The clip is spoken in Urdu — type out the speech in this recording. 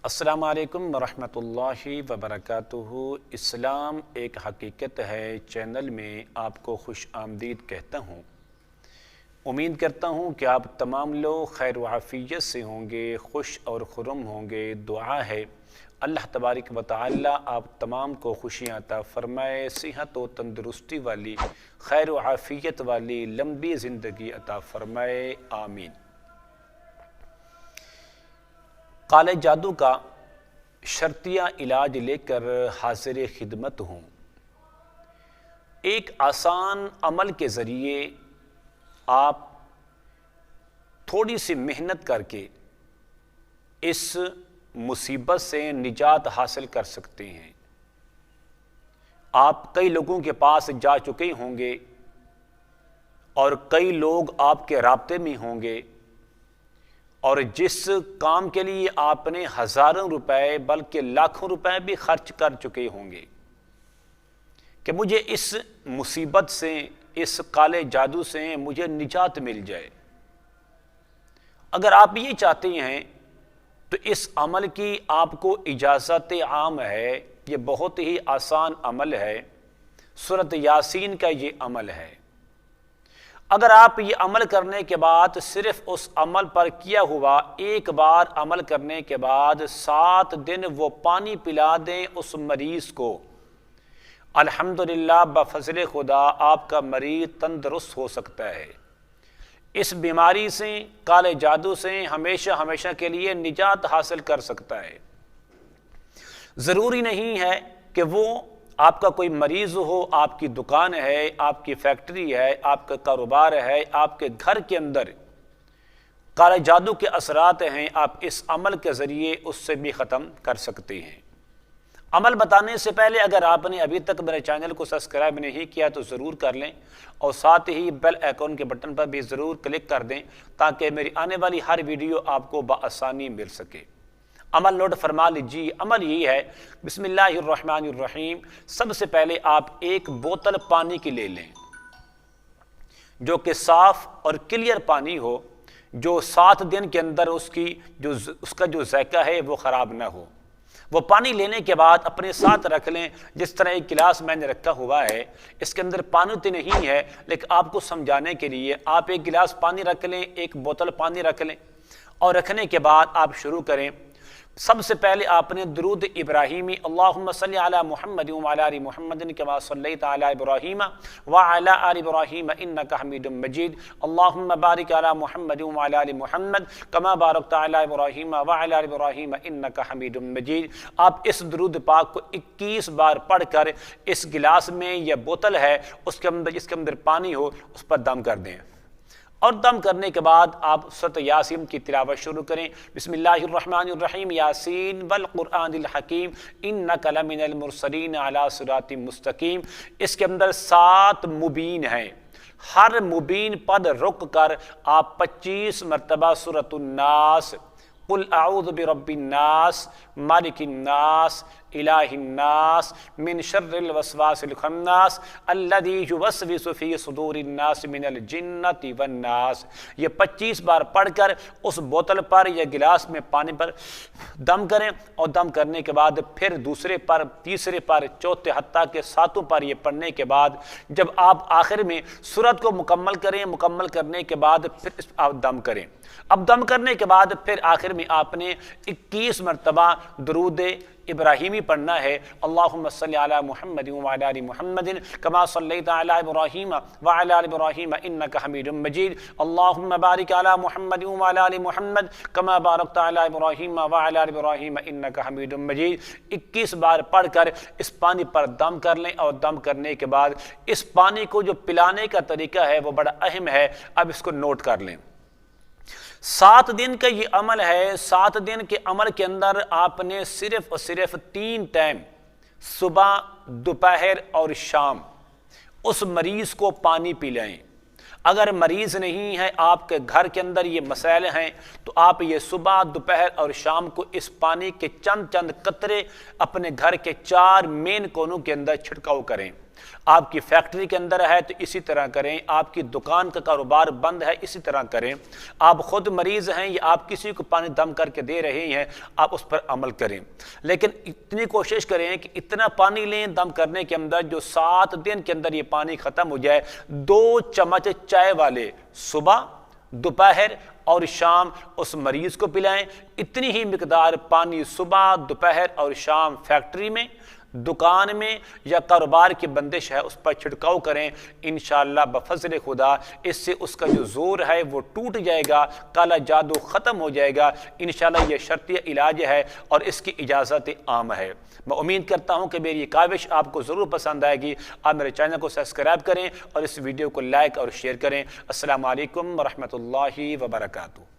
السلام علیکم ورحمۃ اللہ وبرکاتہ۔ اسلام ایک حقیقت ہے چینل میں آپ کو خوش آمدید کہتا ہوں۔ امید کرتا ہوں کہ آپ تمام لوگ خیر و عافیت سے ہوں گے، خوش اور خرم ہوں گے۔ دعا ہے اللہ تبارک و تعالی آپ تمام کو خوشیاں عطا فرمائے، صحت و تندرستی والی، خیر و عافیت والی لمبی زندگی عطا فرمائے، آمین۔ کالے جادو کا شرطیہ علاج لے کر حاضر خدمت ہوں۔ ایک آسان عمل کے ذریعے آپ تھوڑی سی محنت کر کے اس مصیبت سے نجات حاصل کر سکتے ہیں۔ آپ کئی لوگوں کے پاس جا چکے ہوں گے اور کئی لوگ آپ کے رابطے میں ہوں گے، اور جس کام کے لیے آپ نے ہزاروں روپے بلکہ لاکھوں روپے بھی خرچ کر چکے ہوں گے کہ مجھے اس مصیبت سے، اس کالے جادو سے مجھے نجات مل جائے۔ اگر آپ یہ چاہتے ہیں تو اس عمل کی آپ کو اجازت عام ہے۔ یہ بہت ہی آسان عمل ہے، سورۃ یاسین کا یہ عمل ہے۔ اگر آپ یہ عمل کرنے کے بعد صرف اس عمل پر کیا ہوا ایک بار عمل کرنے کے بعد 7 دن وہ پانی پلا دیں اس مریض کو، الحمدللہ بفضل خدا آپ کا مریض تندرست ہو سکتا ہے، اس بیماری سے، کالے جادو سے ہمیشہ کے لیے نجات حاصل کر سکتا ہے۔ ضروری نہیں ہے کہ وہ آپ کا کوئی مریض ہو، آپ کی دکان ہے، آپ کی فیکٹری ہے، آپ کا کاروبار ہے، آپ کے گھر کے اندر کالے جادو کے اثرات ہیں، آپ اس عمل کے ذریعے اس سے بھی ختم کر سکتے ہیں۔ عمل بتانے سے پہلے اگر آپ نے ابھی تک میرے چینل کو سبسکرائب نہیں کیا تو ضرور کر لیں، اور ساتھ ہی بیل آئیکن کے بٹن پر بھی ضرور کلک کر دیں تاکہ میری آنے والی ہر ویڈیو آپ کو بآسانی مل سکے۔ عمل نوٹ فرما لیجیے۔ عمل یہ ہے، بسم اللہ الرحمن الرحیم۔ سب سے پہلے آپ ایک بوتل پانی کی لے لیں جو کہ صاف اور کلیئر پانی ہو، جو 7 دن کے اندر اس کا جو ذائقہ ہے وہ خراب نہ ہو۔ وہ پانی لینے کے بعد اپنے ساتھ رکھ لیں، جس طرح ایک گلاس میں نے رکھا ہوا ہے، اس کے اندر پانی تو نہیں ہے لیکن آپ کو سمجھانے کے لیے آپ ایک گلاس پانی رکھ لیں، ایک بوتل پانی رکھ لیں، اور رکھنے کے بعد آپ شروع کریں۔ سب سے پہلے آپ نے درود ابراہیمی، اللہم صلی علی محمد وعلی آل محمد کما صلیت علی ابراہیم وعلی آل ابراہیم انک حمید مجید، اللہم بارک علی محمد وعلی آل محمد کما بارکت علی ابراہیم وعلی آل ابراہیم انک حمید مجید۔ آپ اس درود پاک کو 21 بار پڑھ کر اس گلاس میں یا بوتل ہے جس کے اندر پانی ہو اس پر دم کر دیں، اور دم کرنے کے بعد آپ سورۃ یاسین کی تلاوت شروع کریں۔ بسم اللہ الرحمن الرحیم، یاسین والقرآن الحکیم انک لمن المرسلین علی صراط مستقیم۔ اس کے اندر 7 مبین ہیں، ہر مبین پد رک کر آپ 25 مرتبہ سورۃ الناس، قل اعوذ برب الناس، مالک الناس، الہ الناس، من شر الوسواس الخناس، الذی یوسوس فی صدور الناس من الجنۃ والناس، یہ 25 بار پڑھ کر اس بوتل پر یا گلاس میں پانی پر دم کریں، اور دم کرنے کے بعد پھر دوسرے پر، تیسرے پر، چوتھے حتیٰ کہ 7 پر یہ پڑھنے کے بعد جب آپ آخر میں سورت کو مکمل کریں، مکمل کرنے کے بعد پھر آپ دم کریں۔ اب دم کرنے کے بعد پھر آخر میں آپ نے 21 مرتبہ درود ابراہیمی پڑھنا ہے، اللہم صلی علی محمد وعلی آل محمد کما صلیت علی ابراہیم وعلی آل ابراہیم انک حمید مجید، اللہم بارک علی محمد وعلی آل محمد کما بارکت علی ابراہیم وعلی آل ابراہیم انک حمید مجید۔ 21 بار پڑھ کر اس پانی پر دم کر لیں، اور دم کرنے کے بعد اس پانی کو جو پلانے کا طریقہ ہے وہ بڑا اہم ہے، اب اس کو نوٹ کر لیں۔ 7 دن کا یہ عمل ہے۔ 7 دن کے عمل کے اندر آپ نے صرف اور صرف 3 ٹائم، صبح، دوپہر اور شام، اس مریض کو پانی پلائیں۔ اگر مریض نہیں ہے، آپ کے گھر کے اندر یہ مسائل ہیں، تو آپ یہ صبح، دوپہر اور شام کو اس پانی کے چند قطرے اپنے گھر کے 4 مین کونوں کے اندر چھڑکاؤ کریں۔ آپ کی فیکٹری کے اندر ہے تو اسی طرح کریں، آپ کی دکان کا کاروبار بند ہے اسی طرح کریں، آپ خود مریض ہیں یا آپ کسی کو پانی دم کر کے دے رہے ہیں آپ اس پر عمل کریں، لیکن اتنی کوشش کریں کہ اتنا پانی لیں دم کرنے کے اندر جو 7 دن کے اندر یہ پانی ختم ہو جائے۔ 2 چمچ چائے والے صبح، دوپہر اور شام اس مریض کو پلائیں۔ اتنی ہی مقدار پانی صبح، دوپہر اور شام فیکٹری میں، دکان میں یا کاروبار کی بندش ہے اس پر چھڑکاؤ کریں، انشاءاللہ بفضل خدا اس سے اس کا جو زور ہے وہ ٹوٹ جائے گا، کالا جادو ختم ہو جائے گا۔ انشاءاللہ یہ شرطی علاج ہے اور اس کی اجازت عام ہے۔ میں امید کرتا ہوں کہ میری یہ کاوش آپ کو ضرور پسند آئے گی۔ آپ میرے چینل کو سبسکرائب کریں اور اس ویڈیو کو لائک اور شیئر کریں۔ السلام علیکم ورحمۃ اللہ وبرکاتہ۔